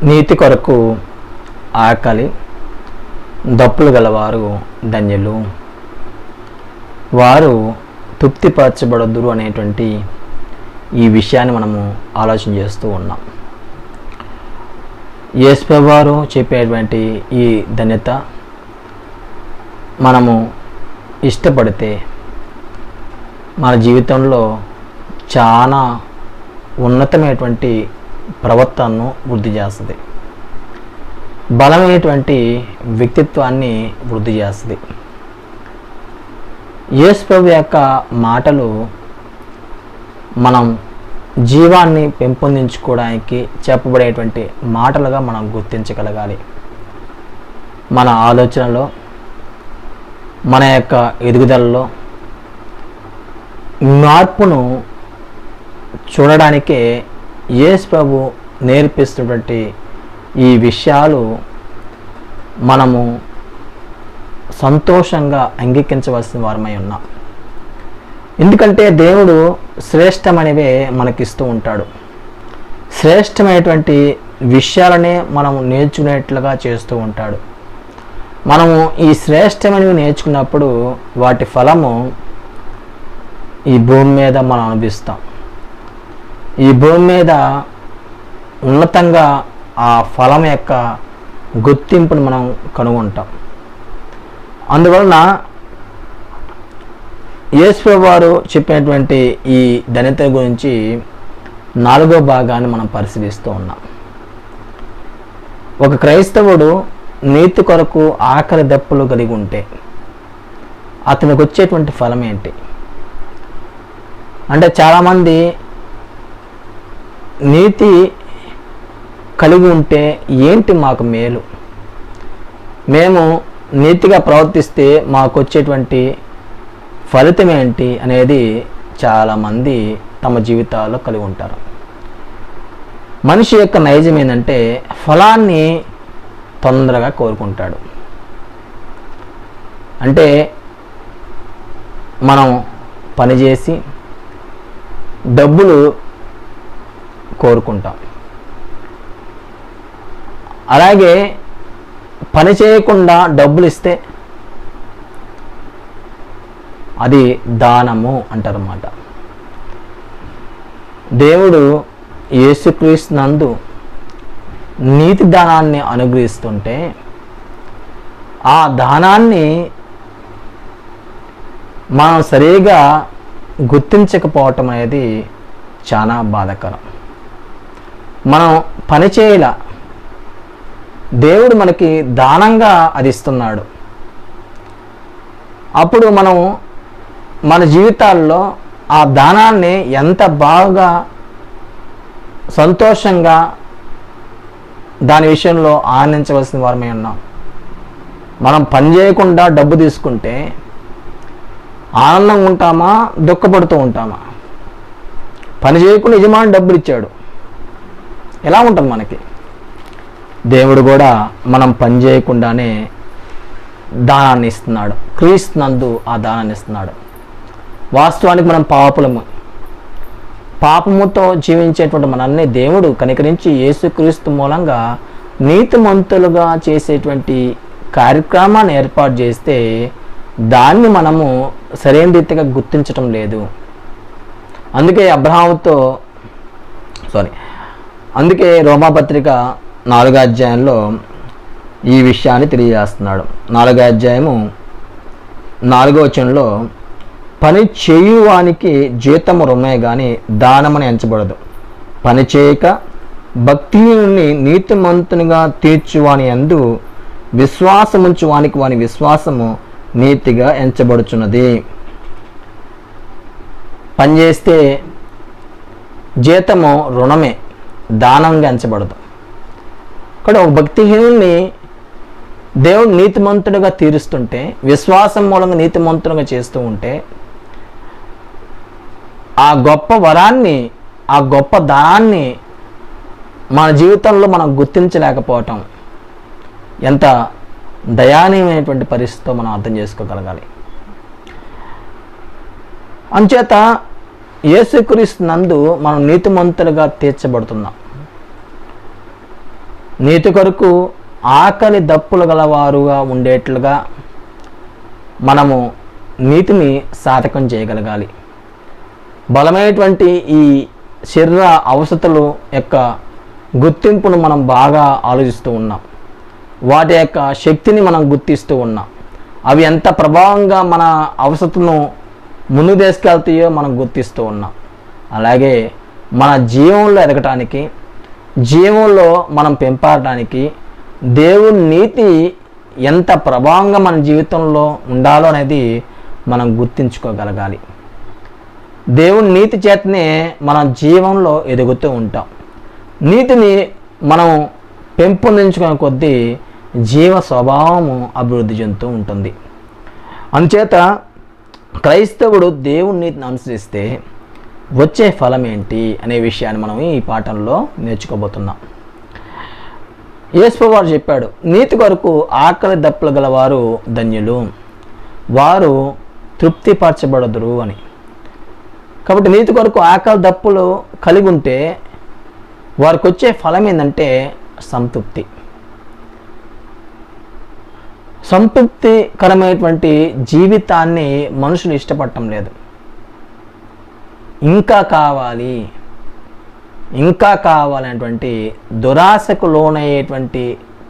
నీతి కొరకు ఆకలి దప్పులు గలవారు ధన్యులు, వారు తృప్తిపరచబడదురు అనేటువంటి ఈ విషయాన్ని మనము ఆలోచన చేస్తూ ఉన్నాం. యేసు వారు చెప్పేటువంటి ఈ ధన్యత మనము ఇష్టపడితే మన జీవితంలో చాలా ఉన్నతమైనటువంటి ప్రవర్తనను వృద్ధి చేస్తుంది, బలమైనటువంటి వ్యక్తిత్వాన్ని వృద్ధి చేస్తుంది. యేసు ప్రభు యొక్క మాటలు మనం జీవాన్ని పెంపొందించుకోవడానికి చెప్పబడేటువంటి మాటలుగా మనం గుర్తించగలగాలి. మన ఆలోచనలో, మన యొక్క ఎదుగుదలలో మార్పును చూడడానికే యేసు ప్రభు నేర్పిస్తున్నటువంటి ఈ విషయాలు మనము సంతోషంగా అంగీకరించవలసిన వారమై ఉన్నాం. ఎందుకంటే దేవుడు శ్రేష్టమైనవే మనకిస్తూ ఉంటాడు. శ్రేష్టమైనటువంటి విషయాలనే మనము నేర్చుకునేట్లుగా చేస్తూ ఉంటాడు. మనము ఈ శ్రేష్టమైనవి నేర్చుకున్నప్పుడు వాటి ఫలము ఈ భూమి మీద మనం అనుభవిస్తాం. ఈ భూమి మీద ఉన్నతంగా ఆ ఫలం యొక్క గుర్తింపును మనం కనుగొంటాం. అందువలన యేసు ప్రభు వారు చెప్పినటువంటి ఈ ధన్యత గురించి 4వ భాగాన్ని మనం పరిశీలిస్తూ ఉన్నాం. ఒక క్రైస్తవుడు నీతి కొరకు ఆకలి దప్పులు కలిగి ఉంటే అతనికి వచ్చేటువంటి ఫలం ఏంటి అంటే, చాలామంది నీతి కలిగి ఉంటే ఏంటి మాకు మేలు, మేము నీతిగా ప్రవర్తిస్తే మాకు వచ్చేటువంటి ఫలితం ఏంటి అనేది చాలామంది తమ జీవితాల్లో కలిగి ఉంటారు. మనిషి యొక్క నైజం ఏంటంటే ఫలాన్ని తొందరగా కోరుకుంటాడు. అంటే మనం పనిచేసి డబ్బులు కోరుకుంటాం, అలాగే పని చేయకుండా డబ్బులు ఇస్తే అది దానము అంటారన్నమాట. దేవుడు యేసుక్రీస్తు నందు నీతి దానాన్ని అనుగ్రహిస్తుంటే ఆ దానాన్ని మనం సరిగా గుర్తించకపోవటం అనేది చాలా బాధాకరం. మనం పని చేయాల, దేవుడు మనకి దానంగా అది ఇస్తున్నాడు. అప్పుడు మనం మన జీవితాల్లో ఆ దానాన్ని ఎంత బాగా సంతోషంగా దాని విషయంలో ఆనందించవలసిన వారమే ఉన్నాం. మనం పని చేయకుండా డబ్బు తీసుకుంటే ఆనందంగా ఉంటామా, దుఃఖపడుతూ ఉంటామా? పని చేయకుండా యజమాని డబ్బులు ఇచ్చాడు, ఎలా ఉంటుంది మనకి? దేవుడు కూడా మనం పని చేయకుండానే దానాన్ని ఇస్తున్నాడు. క్రీస్తు నందు ఆ దానాన్ని ఇస్తున్నాడు. వాస్తవానికి మనం పాపముతో జీవించేటువంటి మనల్ని దేవుడు కనికరించి యేసుక్రీస్తు మూలంగా నీతిమంతులుగా చేసేటువంటి కార్యక్రమాన్ని ఏర్పాటు చేస్తే దాన్ని మనము సరైన రీతిగా గుర్తించటం లేదు. అందుకే రోమాపత్రిక 4వ అధ్యాయంలో ఈ విషయాన్ని తెలియజేస్తున్నాడు. 4వ అధ్యాయము 4వ వచనంలో, పని చేయువానికి జీతము రుణమే గాని దానమని ఎంచబడదు. పని చేయక భక్తిని నీతిమంతునిగా తీర్చువాని యందు విశ్వాసముంచు వానికి వాని విశ్వాసము నీతిగా ఎంచబడుచున్నది. పనిచేస్తే జీతము రుణమే, దానంగా ఎంచబడదు. ఇక్కడ ఒక భక్తిహీనుల్ని దేవుడు నీతిమంతుడిగా తీరుస్తుంటే, విశ్వాసం మూలంగా నీతిమంతుడిగా చేస్తూ ఉంటే, ఆ గొప్ప వరాన్ని, ఆ గొప్ప దానాన్ని మన జీవితంలో మనం గుర్తించలేకపోవటం ఎంత దయానీయమైనటువంటి పరిస్థితితో మనం అర్థం చేసుకోగలగాలి. అంచేత యేసుక్రీస్తు నందు మనం నీతిమంతులుగా తీర్చబడుతున్నాం. నీతి కొరకు ఆకలి దప్పులు గలవారుగా ఉండేట్లుగా మనము నీతిని సాధకం చేయగలగాలి. బలమైనటువంటి ఈ శరీర అవసరతల యొక్క గుర్తింపును మనం బాగా ఆలోచిస్తూ ఉన్నాం. వాటి యొక్క శక్తిని మనం గుర్తిస్తూ ఉన్నాం. అవి ఎంత ప్రభావంగా మన అవసరతను ముందు తీసుకెళ్తాయో మనం గుర్తిస్తూ ఉన్నాం. అలాగే మన జీవంలో ఎదగటానికి, జీవంలో మనం పెంపడటానికి దేవుని నీతి ఎంత ప్రభావంగా మన జీవితంలో ఉండాలో అనేది మనం గుర్తించుకోగలగాలి. దేవుని నీతి చేతనే మన జీవంలో ఎదుగుతూ ఉంటాం. నీతిని మనం పెంపొందించుకునే కొద్దీ జీవ స్వభావము అభివృద్ధి చెందుతూ ఉంటుంది. అందుచేత క్రైస్తవుడు దేవుని నీతిని అనుసరిస్తే వచ్చే ఫలం ఏంటి అనే విషయాన్ని మనం ఈ పాఠంలో నేర్చుకోబోతున్నాం. యేసు వారు చెప్పాడు, నీతి కొరకు ఆకలి దప్పులు గలవారు ధన్యులు, వారు తృప్తిపరచబడదురు అని. కాబట్టి నీతి కొరకు ఆకలి దప్పులు కలిగి ఉంటే వారికి వచ్చే ఫలం ఏంటంటే సంతృప్తి. సంతృప్తికరమైనటువంటి జీవితాన్ని మనుషులు ఇష్టపడటం లేదు. ఇంకా కావాలి, ఇంకా కావాలనేటువంటి దురాశకు లోనయ్యేటువంటి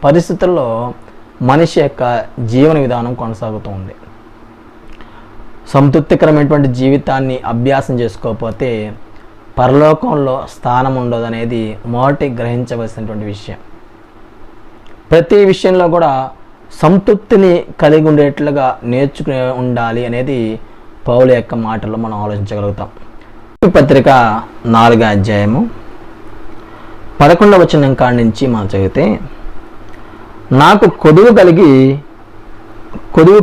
పరిస్థితుల్లో మనిషి యొక్క జీవన విధానం కొనసాగుతుంది. సంతృప్తికరమైనటువంటి జీవితాన్ని అభ్యాసం చేసుకోకపోతే పరలోకంలో స్థానం ఉండదు అనేది మొదటి గ్రహించవలసినటువంటి విషయం. ప్రతి విషయంలో కూడా సంతృప్తిని కలిగి ఉండేట్లుగా నేర్చుకుని ఉండాలి అనేది పౌలు యొక్క మాటల్లో మనం ఆలోచించగలుగుతాం. పత్రిక 4వ అధ్యాయము 11వ వచనం కాడి నుంచి మనం చదివితే, నాకు కొదువు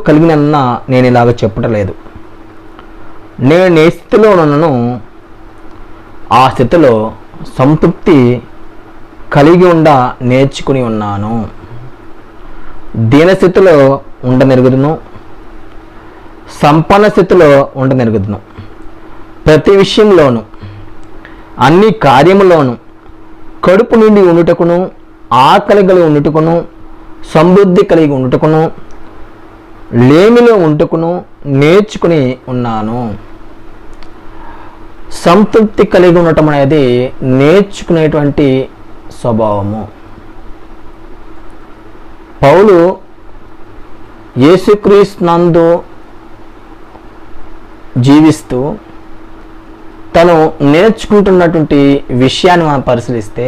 కలిగినన్న నేను ఇలాగ చెప్పటలేదు. నేను ఏ స్థితిలో ఉన్నానో ఆ స్థితిలో సంతృప్తి కలిగి నేర్చుకుని ఉన్నాను. దీనస్థితిలో ఉండనెరుగుదును, సంపన్న స్థితిలో ఉండనెరుగుదును. ప్రతి విషయంలోనూ అన్ని కార్యములోనూ కడుపు నుండి ఉండుటకును, ఆకలి కలిగి ఉండుటకును, సమృద్ధి కలిగి ఉండుటకును, లేమిలో ఉంటుకును నేర్చుకుని ఉన్నాను. సంతృప్తి కలిగి ఉండటం అనేది నేర్చుకునేటువంటి స్వభావము. పౌలు యేసుక్రీస్తు నందు జీవిస్తూ తను నేర్చుకుంటున్నటువంటి విషయాన్ని మనం పరిశీలిస్తే,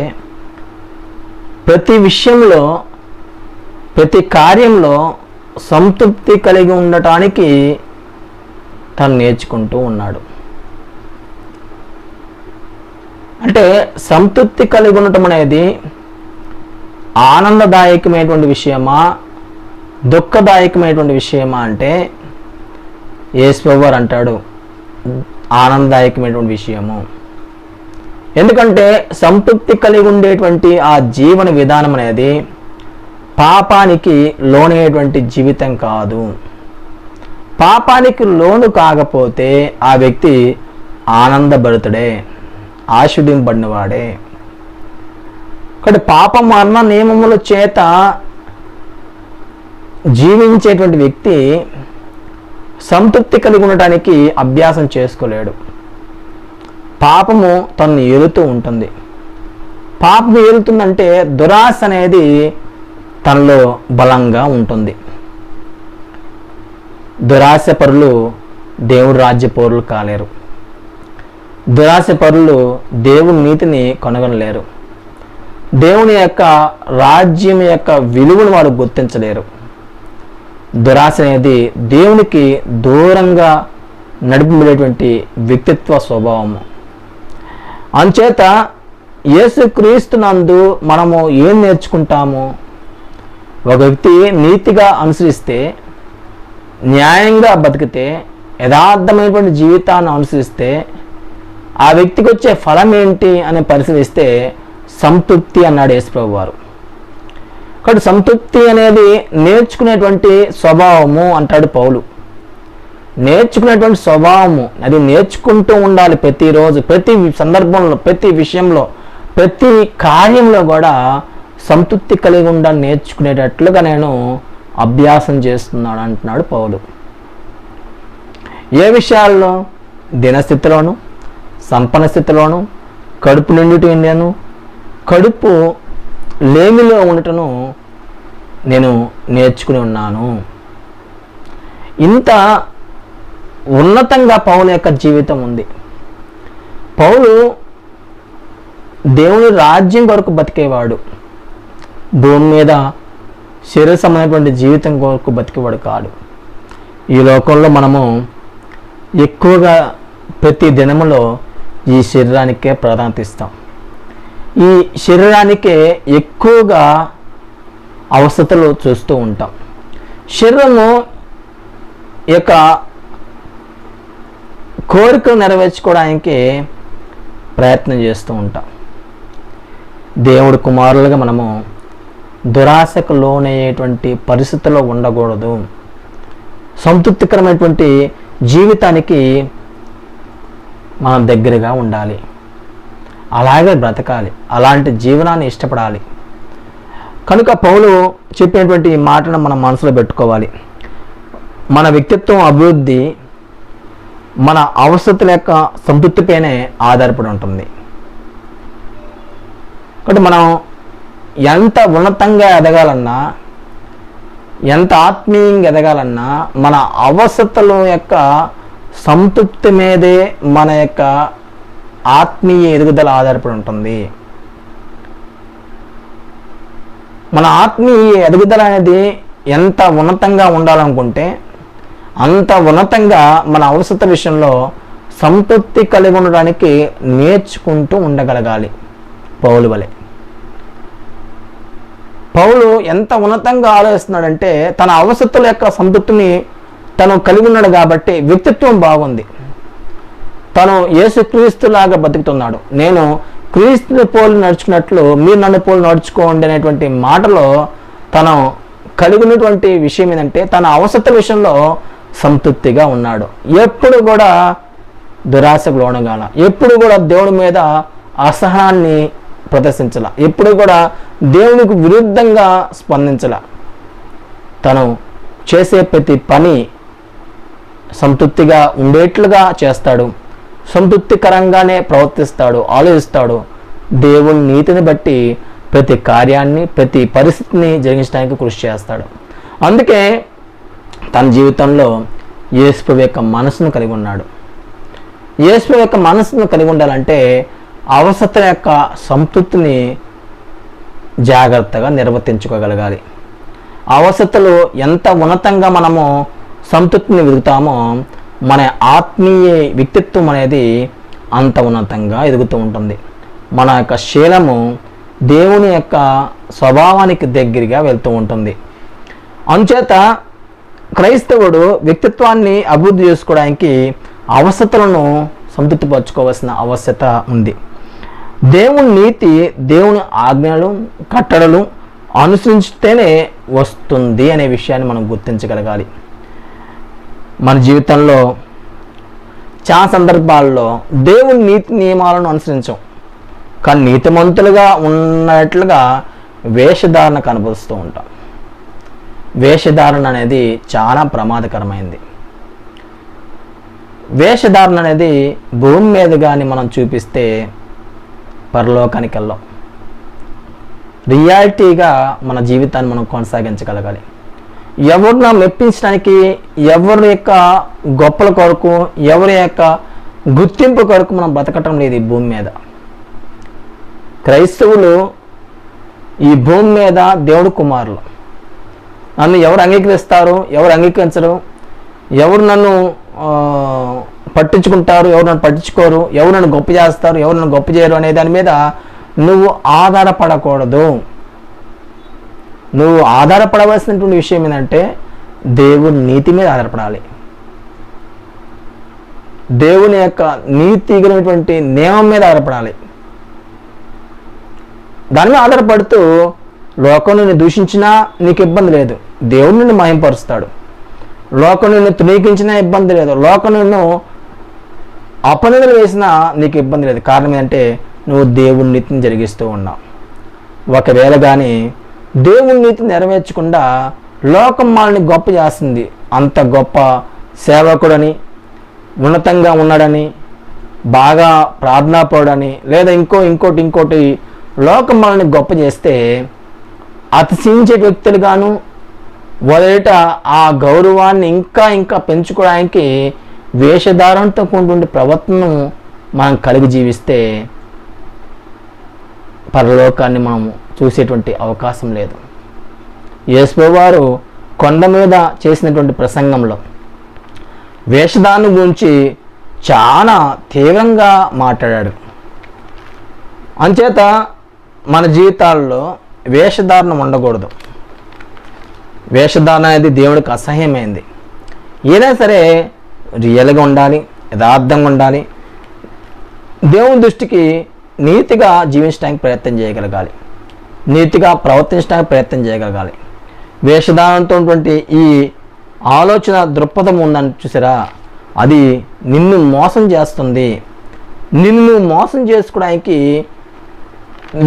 ప్రతి విషయంలో, ప్రతి కార్యంలో సంతృప్తి కలిగి ఉండటానికి తను నేర్చుకుంటూ ఉన్నాడు. అంటే సంతృప్తి కలిగి ఉండటం అనేది ఆనందదాయకమైనటువంటి విషయమా, దుఃఖదాయకమైనటువంటి విషయమా అంటే యేసువారు అంటాడు ఆనందదాయకమైనటువంటి విషయము. ఎందుకంటే సంతృప్తి కలిగి ఉండేటువంటి ఆ జీవన విధానం అనేది పాపానికి లోనయ్యేటువంటి జీవితం కాదు. పాపానికి లోను కాకపోతే ఆ వ్యక్తి ఆనందభరితుడే, ఆశీర్వదింపబడినవాడే. కాబట్టి పాప మరణ నియమముల చేత జీవించేటువంటి వ్యక్తి సంతృప్తి కలిగి ఉండటానికి అభ్యాసం చేసుకోలేడు. పాపము తనను ఏలుతూ ఉంటుంది. పాపం ఏలుతుందంటే దురాశ అనేది తనలో బలంగా ఉంటుంది. దురాశ పరులు దేవుడి రాజ్య పౌరులు కాలేరు. దురాశ పరులు దేవుని నీతిని కనుగొనలేరు. దేవుని యొక్క రాజ్యం యొక్క విలువను వారు గుర్తించలేరు. దురాశ అనేది దేవునికి దూరంగా నడిపించేటువంటి వ్యక్తిత్వ స్వభావము. అంచేత యేసుక్రీస్తు నందు మనము ఏం నేర్చుకుంటాము? ఒక వ్యక్తి నీతిగా అనుసరిస్తే, న్యాయంగా బతికితే, యథార్థమైనటువంటి జీవితాన్ని అనుసరిస్తే ఆ వ్యక్తికి వచ్చే ఫలం ఏంటి అని పరిశీలిస్తే సంతృప్తి అన్నాడు యేసుప్రభు వారు. కాబట్టి సంతృప్తి అనేది నేర్చుకునేటువంటి స్వభావము అంటాడు పౌలు. నేర్చుకునేటువంటి స్వభావము అది నేర్చుకుంటూ ఉండాలి. ప్రతిరోజు, ప్రతి సందర్భంలో, ప్రతి విషయంలో, ప్రతి కార్యంలో కూడా సంతృప్తి కలిగి ఉండ నేర్చుకునేటట్లుగా నేను అభ్యాసం చేస్తున్నాడు అంటున్నాడు పౌలు. ఏ విషయాల్లో? దినస్థితిలోను, సంపన్న స్థితిలోను, కడుపు నిండుటను, కడుపు లేమిలో ఉండటను నేను నేర్చుకుని ఉన్నాను. ఇంత ఉన్నతంగా పౌలు యొక్క జీవితం ఉంది. పౌలు దేవుని రాజ్యం కొరకు బతికేవాడు. భూమి మీద శరీర సంబంధమైనటువంటి జీవితం కొరకు బతికేవాడు కాదు. ఈ లోకంలో మనము ఎక్కువగా ప్రతి దినములో ఈ శరీరానికే ప్రాధాన్యత ఇస్తాం. ఈ శరీరానికే ఎక్కువగా అవసరతలు చూస్తూ ఉంటాం. శరీరము యొక్క కోరికలు నెరవేర్చుకోవడానికి ప్రయత్నం చేస్తూ ఉంటాం. దేవుడు కుమారులుగా మనము దురాశకు లోనయ్యేటువంటి పరిస్థితుల్లో ఉండకూడదు. సంతృప్తికరమైనటువంటి జీవితానికి మనం దగ్గరగా ఉండాలి. అలాగే బ్రతకాలి. అలాంటి జీవనాన్ని ఇష్టపడాలి. కనుక పౌలు చెప్పినటువంటి ఈ మాటను మనం మనసులో పెట్టుకోవాలి. మన వ్యక్తిత్వం అభివృద్ధి మన అవసరతల యొక్క సంతృప్తిపైనే ఆధారపడి ఉంటుంది. కాబట్టి మనం ఎంత ఉన్నతంగా ఎదగాలన్నా, ఎంత ఆత్మీయంగా ఎదగాలన్నా మన అవసరతల యొక్క సంతృప్తి మీదే మన యొక్క ఆత్మీయ ఎదుగుదల ఆధారపడి ఉంటుంది. మన ఆత్మీయ ఎదుగుదల అనేది ఎంత ఉన్నతంగా ఉండాలనుకుంటే అంత ఉన్నతంగా మన అవసరత విషయంలో సంతృప్తి కలిగి ఉండడానికి నేర్చుకుంటూ ఉండగలగాలి. పౌలు వలె పౌలు ఎంత ఉన్నతంగా ఆలోచిస్తున్నాడంటే తన అవసరతల యొక్క సంతృప్తిని తను కలిగి ఉన్నాడు కాబట్టి వ్యక్తిత్వం బాగుంది. తను యేసుక్రీస్తులాగా బతుకుతున్నాడు. నేను క్రీస్తుని పోలి నడుచుకున్నట్లు మీరు నన్ను పోలి నడుచుకోండి అనేటువంటి మాటలో తను కలిగి ఉన్నటువంటి విషయం ఏంటంటే తన అవసరత విషయంలో సంతృప్తిగా ఉన్నాడు. ఎప్పుడు కూడా దురాశకు లోనగాల, ఎప్పుడు కూడా దేవుడి మీద అసహనాన్ని ప్రదర్శించాల, ఎప్పుడు కూడా దేవునికి విరుద్ధంగా స్పందించాల. తను చేసే ప్రతి పని సంతృప్తిగా ఉండేట్లుగా చేస్తాడు. సంతృప్తికరంగానే ప్రవర్తిస్తాడు, ఆలోచిస్తాడు. దేవుని నీతిని బట్టి ప్రతి కార్యాన్ని, ప్రతి పరిస్థితిని జరిగించడానికి కృషి చేస్తాడు. అందుకే తన జీవితంలో యేసు యొక్క మనసును కలిగి ఉన్నాడు. యేసు యొక్క మనసును కలిగి ఉండాలంటే అవసరత యొక్క సంతృప్తిని జాగ్రత్తగా నిర్వర్తించుకోగలగాలి. అవసరతలు ఎంత ఉన్నతంగా మనము సంతృప్తిని వెతుకుతామో మన ఆత్మీయ వ్యక్తిత్వం అనేది అంత ఉన్నతంగా ఎదుగుతూ ఉంటుంది. మన యొక్క శీలము దేవుని యొక్క స్వభావానికి దగ్గరగా వెళ్తూ ఉంటుంది. అందుచేత క్రైస్తవుడు వ్యక్తిత్వాన్ని అభివృద్ధి చేసుకోవడానికి అవసరతలను సంతృప్తిపరచుకోవాల్సిన ఆవశ్యకత ఉంది. దేవుని నీతి, దేవుని ఆజ్ఞలు, కట్టడలు అనుసరిస్తేనే వస్తుంది అనే విషయాన్ని మనం గుర్తించగలగాలి. మన జీవితంలో చాలా సందర్భాల్లో దేవుని నీతి నియమాలను అనుసరించం, కానీ నీతిమంతులుగా ఉన్నట్లుగా వేషధారణ కనబరుస్తూ ఉంటాం. వేషధారణ అనేది చాలా ప్రమాదకరమైంది. వేషధారణ అనేది భూమి మీద కానీ మనం చూపిస్తే పరలోకానికి వెళ్ళాం. రియాలిటీగా మన జీవితాన్ని మనం కొనసాగించగలగాలి. ఎవరిని మెప్పించడానికి, ఎవరి యొక్క గొప్పల కొరకు, ఎవరి యొక్క గుర్తింపు కొరకు మనం బ్రతకటం లేదు ఈ భూమి మీద. క్రైస్తవులు ఈ భూమి మీద దేవుడు కుమారులు. నన్ను ఎవరు అంగీకరిస్తారు, ఎవరు అంగీకరించరు, ఎవరు నన్ను పట్టించుకుంటారు, ఎవరు నన్ను పట్టించుకోరు, ఎవరు నన్ను గొప్ప చేస్తారు, ఎవరు నన్ను గొప్ప చేయరు అనే దాని మీద నువ్వు ఆధారపడకూడదు. నువ్వు ఆధారపడవలసినటువంటి విషయం ఏంటంటే దేవుని నీతి మీద ఆధారపడాలి. దేవుని యొక్క నీతి కలిగినటువంటి నియమం మీద ఆధారపడాలి. దాని మీద ఆధారపడుతూ లోకం నిన్ను దూషించినా నీకు ఇబ్బంది లేదు, దేవుడు నిన్ను మహింపరుస్తాడు. లోకం నిన్ను తృణీకరించినా ఇబ్బంది లేదు, లోకం నిన్ను అపనిందలు వేసినా నీకు ఇబ్బంది లేదు. కారణం ఏంటంటే నువ్వు దేవుని నీతిని జరిగిస్తూ ఉన్నావు. ఒకవేళ కానీ దేవుని నీతి నెరవేర్చకుండా లోకం మనల్ని గొప్ప చేస్తుంది. అంత గొప్ప సేవకుడని, ఉన్నతంగా ఉన్నాడని, బాగా ప్రార్థనాపరుడని, లేదా ఇంకోటి లోకం మనల్ని గొప్ప చేస్తే అతిశయించే వ్యక్తులుగాను మొదట ఆ గౌరవాన్ని ఇంకా పెంచుకోవడానికి వేషధారణతో కూడిన ప్రవర్తనను మనం కలిగి జీవిస్తే పరలోకాన్ని మనము చూసేటువంటి అవకాశం లేదు. యేసువారు కొండ మీద చేసినటువంటి ప్రసంగంలో వేషధారణ గురించి చాలా తీవ్రంగా మాట్లాడాడు. అంచేత మన జీవితాల్లో వేషధారణ ఉండకూడదు. వేషధారణ అనేది దేవుడికి అసహ్యమైంది. ఏదైనా సరే రియల్గా ఉండాలి, యథార్థంగా ఉండాలి, దేవుని దృష్టికి నీతిగా జీవించడానికి ప్రయత్నం చేయగలగాలి, నీతిగా ప్రవర్తించడానికి ప్రయత్నం చేయగలగాలి. వేషధారణతో ఉన్నటువంటి ఈ ఆలోచన దృక్పథం ఉందని చూసారా, అది నిన్ను మోసం చేస్తుంది. నిన్ను మోసం చేసుకోవడానికి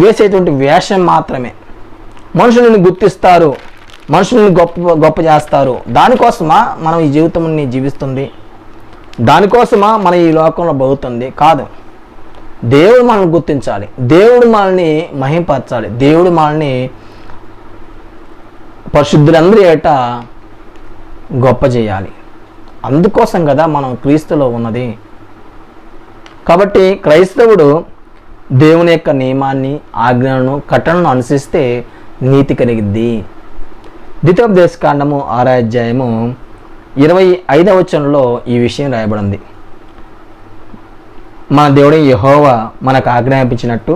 వేసేటువంటి వేషం మాత్రమే. మనుషులను గుర్తిస్తారు, మనుషుల్ని గొప్ప చేస్తారు. దానికోసమా మనం ఈ జీవితాన్ని జీవిస్తుంది? దానికోసమా మన ఈ లోకంలో బతుకుతుంది? కాదు. దేవుడు మనల్ని గుర్తించాలి, దేవుడు మనల్ని మహింపరచాలి, దేవుడు మనల్ని పరిశుద్ధులందరి ఏట గొప్ప చేయాలి. అందుకోసం కదా మనం క్రీస్తులో ఉన్నది. కాబట్టి క్రైస్తవుడు దేవుని యొక్క నియమాన్ని, ఆజ్ఞలను, కట్టలను అనుసరిస్తే నీతి కలిగిద్ది. ద్వితీయోపదేశకాండము 6వ అధ్యాయము 25వ వచనంలో ఈ విషయం రాయబడింది. మన దేవుడు యెహోవా మనకు ఆజ్ఞాపించినట్టు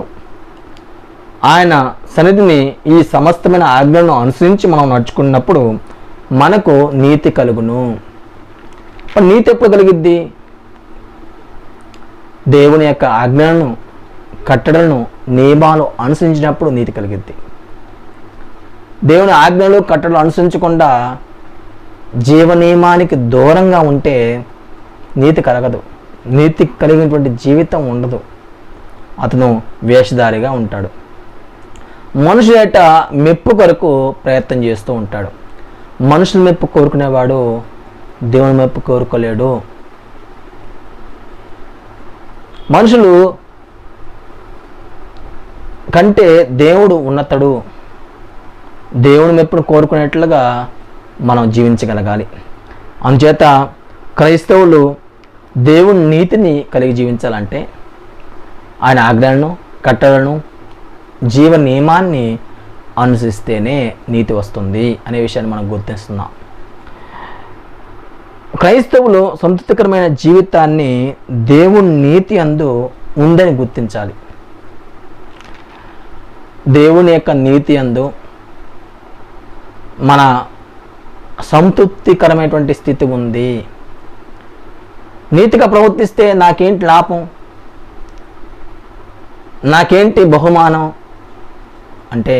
ఆయన సన్నిధిని ఈ సమస్తమైన ఆజ్ఞలను అనుసరించి మనం నడుచుకున్నప్పుడు మనకు నీతి కలుగును. నీతి ఎప్పుడు కలిగిద్ది? దేవుని యొక్క ఆజ్ఞలను, కట్టడలను, నియమాలు అనుసరించినప్పుడు నీతి కలిగిద్ది. దేవుని ఆజ్ఞలు, కట్టడలు అనుసరించకుండా జీవ నియమానికి దూరంగా ఉంటే నీతి కలగదు. నీతి కలిగినటువంటి జీవితం ఉండదు. అతను వేషధారిగా ఉంటాడు. మనుషులేట మెప్పు కొరకు ప్రయత్నం చేస్తూ ఉంటాడు. మనుషుల మెప్పు కోరుకునేవాడు దేవుని మెప్పు కోరుకోలేడు. మనుషులు కంటే దేవుడు ఉన్నతుడు. దేవుని మెప్పును కోరుకునేట్లుగా మనం జీవించగలగాలి. అందుచేత క్రైస్తవులు దేవుని నీతిని కలిగి జీవించాలంటే ఆయన ఆజ్ఞలను, కట్టడలను, జీవ నియమాన్ని అనుసరిస్తేనే నీతి వస్తుంది అనే విషయాన్ని మనం గుర్తిస్తున్నాం. క్రైస్తవులు సంతృప్తికరమైన జీవితాన్ని దేవుని నీతి అందు ఉందని గుర్తించాలి. దేవుని యొక్క నీతి అందు మన సంతృప్తికరమైనటువంటి స్థితి ఉంది. నీతిగా ప్రవర్తిస్తే నాకేంటి లాభం, నాకేంటి బహుమానం అంటే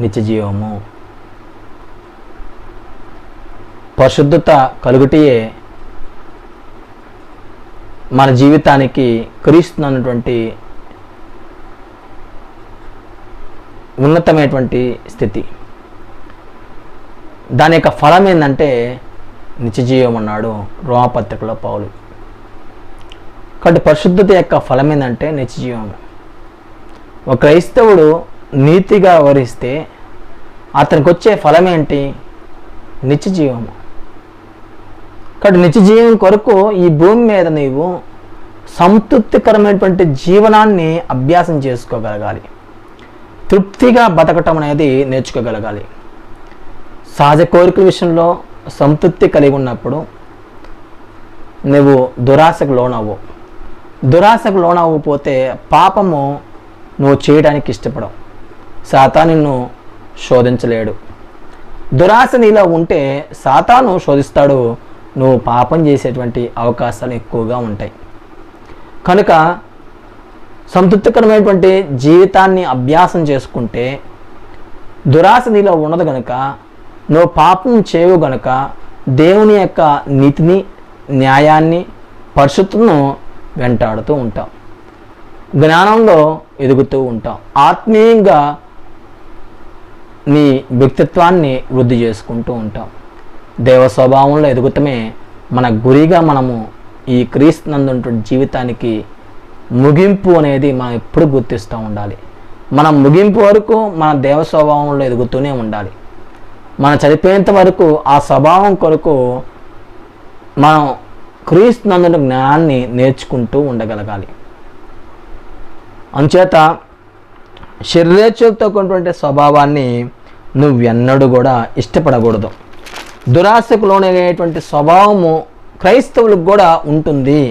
నిత్య జీవము, పరిశుద్ధత కలుగుటియే మన జీవితానికి క్రీస్తున్నటువంటి ఉన్నతమైనటువంటి స్థితి. దాని యొక్క ఫలం ఏంటంటే నిత్యజీవం అన్నాడు రోమపత్రికలో పౌలు. కాబట్టి పరిశుద్ధత యొక్క ఫలం ఏంటంటే నిత్యజీవము. ఒక క్రైస్తవుడు నీతిగా వరిస్తే అతనికి వచ్చే ఫలం ఏంటి? నిత్యజీవము. కాబట్టి నిత్యజీవం కొరకు ఈ భూమి మీద నీవు సంతృప్తికరమైనటువంటి జీవనాన్ని అభ్యాసం చేసుకోగలగాలి. తృప్తిగా బతకటం అనేది నేర్చుకోగలగాలి. సహజ కోరికల విషయంలో సంతృప్తి కలిగి ఉన్నప్పుడు నువ్వు దురాశకు లోనవ్వు. దురాశకు లోనవ్వకపోతే పాపము నువ్వు చేయడానికి ఇష్టపడవు. సాతాను నిన్ను శోధించలేడు. దురాశ నీలో ఉంటే సాతాను శోధిస్తాడు. నువ్వు పాపం చేసేటువంటి అవకాశాలు ఎక్కువగా ఉంటాయి. కనుక సంతృప్తికరమైనటువంటి జీవితాన్ని అభ్యాసం చేసుకుంటే దురాశ నీలో ఉండదు కనుక నువ్వు పాపం చేయవు గనుక దేవుని యొక్క నీతిని, న్యాయాన్ని, పరిశుద్ధతను వెంటాడుతూ ఉంటావు. జ్ఞానంలో ఎదుగుతూ ఉంటావు. ఆత్మీయంగా నీ వ్యక్తిత్వాన్ని వృద్ధి చేసుకుంటూ ఉంటాం. దేవ స్వభావంలో ఎదుగుతమే మన గురిగా మనము ఈ క్రీస్తునందున్నటువంటి జీవితానికి ముగింపు అనేది మనం ఎప్పుడు గుర్తిస్తూ ఉండాలి. మనం ముగింపు వరకు మన దేవ స్వభావంలో ఎదుగుతూనే ఉండాలి. మనం చనిపోయేంత వరకు ఆ స్వభావం కొరకు మనం క్రీస్తునందున జ్ఞానాన్ని నేర్చుకుంటూ ఉండగలగాలి. అంచేత శరీరేచ్ఛలతో కూడినటువంటి స్వభావాన్ని నువ్వెన్నడూ కూడా ఇష్టపడకూడదు. దురాశకు లోనయ్యేటువంటి స్వభావము క్రైస్తవులకు కూడా ఉంటుంది.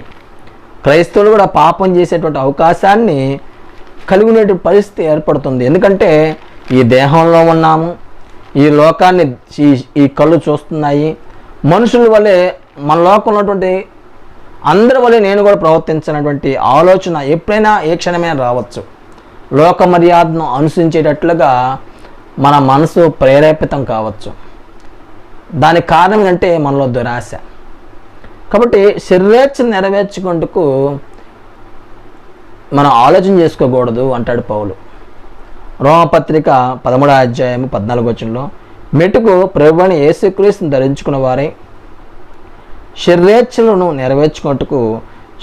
క్రైస్తవులు కూడా పాపం చేసేటువంటి అవకాశాన్ని కలిగినటువంటి పరిస్థితి ఏర్పడుతుంది. ఎందుకంటే ఈ దేహంలో ఉన్నాము, ఈ లోకాన్ని ఈ కళ్ళు చూస్తున్నాయి. మనుషుల వల్లే మన లోకంలో ఉన్నటువంటి అందరి వల్లే నేను కూడా ప్రవర్తించినటువంటి ఆలోచన ఎప్పుడైనా ఏ క్షణమైనా రావచ్చు. లోక మర్యాదను అనుసరించేటట్లుగా మన మనసు ప్రేరేపితం కావచ్చు. దానికి కారణం ఏంటంటే మనలో దురాశ. కాబట్టి శరీరేచ్ఛను నెరవేర్చుకుంటూ మనం ఆలోచన చేసుకోకూడదు అంటాడు పౌలు. రోమపత్రిక 13వ అధ్యాయం 14వ వచనంలో, మెటుకు ప్రభువైన యేసుక్రీస్తును ధరించుకున్న వారే శరీరేచ్ఛలను నెరవేర్చుకుంటూ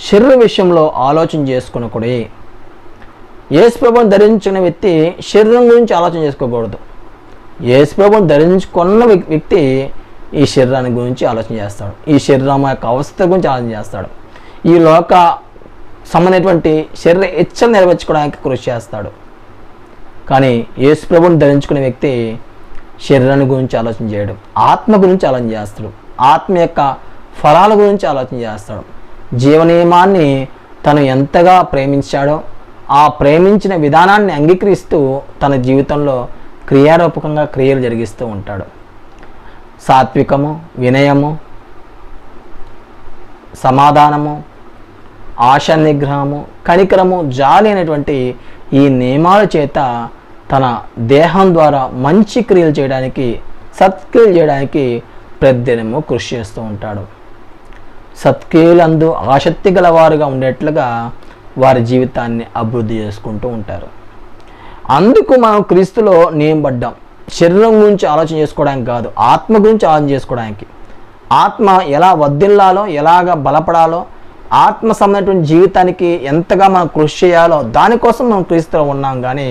శరీర విషయంలో ఆలోచన చేసుకునకూడదు. యేసు ప్రభువును ధరించుకున్న వ్యక్తి శరీరం గురించి ఆలోచన చేసుకోకూడదు. యేసు ప్రభువును ధరించుకున్న వ్యక్తి ఈ శరీరాన్ని గురించి ఆలోచన చేస్తాడు. ఈ శరీరం యొక్క అవస్థ గురించి ఆలోచన చేస్తాడు. ఈ లోక సంబంధమైనటువంటి శరీర ఇచ్చలు నెరవేర్చుకోవడానికి కృషి చేస్తాడు. కానీ యేసు ప్రభువును ధరించుకునే వ్యక్తి శరీరాన్ని గురించి ఆలోచన చేయడు, ఆత్మ గురించి ఆలోచన చేస్తాడు. ఆత్మ యొక్క ఫలాల గురించి ఆలోచన చేస్తాడు. జీవనియమాన్ని తను ఎంతగా ప్రేమించాడో ఆ ప్రేమించిన విధానాన్ని అంగీకరిస్తూ తన జీవితంలో క్రియారూపకంగా క్రియలు జరిగిస్తూ ఉంటాడు. సాత్వికము, వినయము, సమాధానము, ఆశ నిగ్రహము, కనికరము, జాలి అనేటువంటి ఈ నియమాల చేత తన దేహం ద్వారా మంచి క్రియలు చేయడానికి, సత్క్రియలు చేయడానికి ప్రతిదినము కృషి చేస్తూ ఉంటాడు. సత్క్రియలందు ఆసక్తి గలవారుగా ఉండేట్లుగా వారి జీవితాన్ని అభివృద్ధి చేసుకుంటూ ఉంటారు. అందుకు మనం క్రీస్తులో నియమబడ్డాం. శరీరం గురించి ఆలోచన చేసుకోవడానికి కాదు, ఆత్మ గురించి ఆలోచన చేసుకోవడానికి. ఆత్మ ఎలా వర్ధిల్లాలో, ఎలాగ బలపడాలో, ఆత్మ సంబంధమైనటువంటి జీవితానికి ఎంతగా మనం కృషి చేయాలో దానికోసం మనం క్రీస్తులో ఉన్నాం. కానీ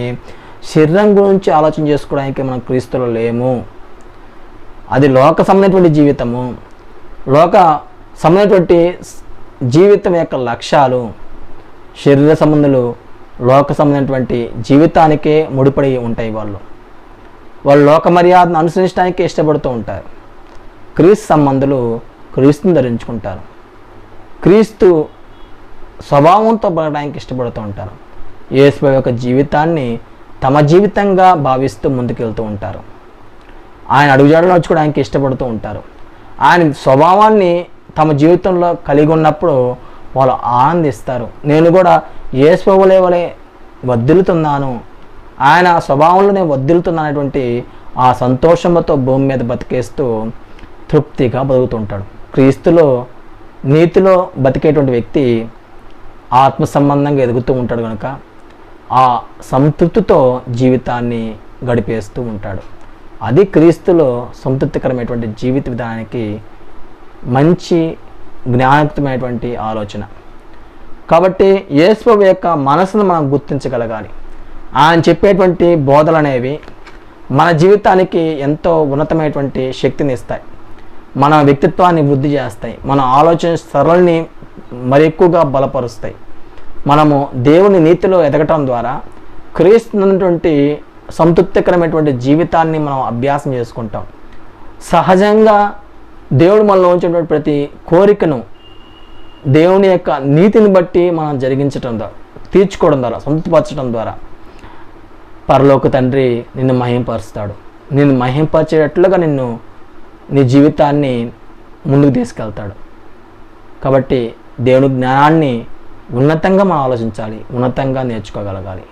శరీరం గురించి ఆలోచన చేసుకోవడానికి మనం క్రీస్తులో లేము. అది లోక సంబంధమైనటువంటి జీవితము. లోక సంబంధమైనటువంటి జీవితం యొక్క లక్ష్యాలు, శరీర సంబంధాలు లోక సంబంధమైనటువంటి జీవితానికే ముడిపడి ఉంటాయి. వాళ్ళు లోక మర్యాదను అనుసరించడానికి ఇష్టపడుతూ ఉంటారు. క్రీస్తు సంబంధులు క్రీస్తుని ధరించుకుంటారు. క్రీస్తు స్వభావంతో బతకడానికి ఇష్టపడుతూ ఉంటారు. యేసు యొక్క జీవితాన్ని తమ జీవితంగా భావిస్తూ ముందుకెళ్తూ ఉంటారు. ఆయన అడుగుజాడలు నడుచుకోవడానికి ఇష్టపడుతూ ఉంటారు. ఆయన స్వభావాన్ని తమ జీవితంలో కలిగి ఉన్నప్పుడు వాళ్ళు ఆనందిస్తారు. నేను కూడా యేసు ప్రభువుల వలె వర్ధిల్లుతున్నాను, ఆయన స్వభావంలోనే వర్ధిల్లుతున్నటువంటి ఆ సంతోషంతో భూమి మీద బతికేస్తూ తృప్తిగా బతుకుతుంటాడు. క్రీస్తులో నీతిలో బతికేటువంటి వ్యక్తి ఆత్మ సంబంధంగా ఎదుగుతూ ఉంటాడు కనుక ఆ సంతృప్తితో జీవితాన్ని గడిపేస్తూ ఉంటాడు. అది క్రీస్తులో సంతృప్తికరమైనటువంటి జీవిత విధానానికి మంచి జ్ఞానయుక్తమైనటువంటి ఆలోచన. కాబట్టి యేసు యొక్క మనసును మనం గుర్తించగలగాలి. ఆయన చెప్పేటువంటి బోధలు అనేవి మన జీవితానికి ఎంతో ఉన్నతమైనటువంటి శక్తిని ఇస్తాయి. మన వ్యక్తిత్వాన్ని వృద్ధి చేస్తాయి. మన ఆలోచన సరళిని మరి ఎక్కువగా బలపరుస్తాయి. మనము దేవుని నీతిలో ఎదగటం ద్వారా క్రీస్తున్నటువంటి సంతృప్తికరమైనటువంటి జీవితాన్ని మనం అభ్యాసం చేసుకుంటాం. సహజంగా దేవుడు మనలో ఉంచినటువంటి ప్రతి కోరికను దేవుని యొక్క నీతిని బట్టి మనం జరిగించడం ద్వారా, తీర్చుకోవడం ద్వారా, సంతృప్తిపరచడం ద్వారా పరలోక తండ్రి నిన్ను మహింపరుస్తాడు. నిన్ను మహింపరిచేటట్లుగా నీ జీవితాన్ని ముందుకు తీసుకెళ్తాడు. కాబట్టి దేవుని జ్ఞానాన్ని ఉన్నతంగా మనం ఆలోచించాలి, ఉన్నతంగా నేర్చుకోగలగాలి.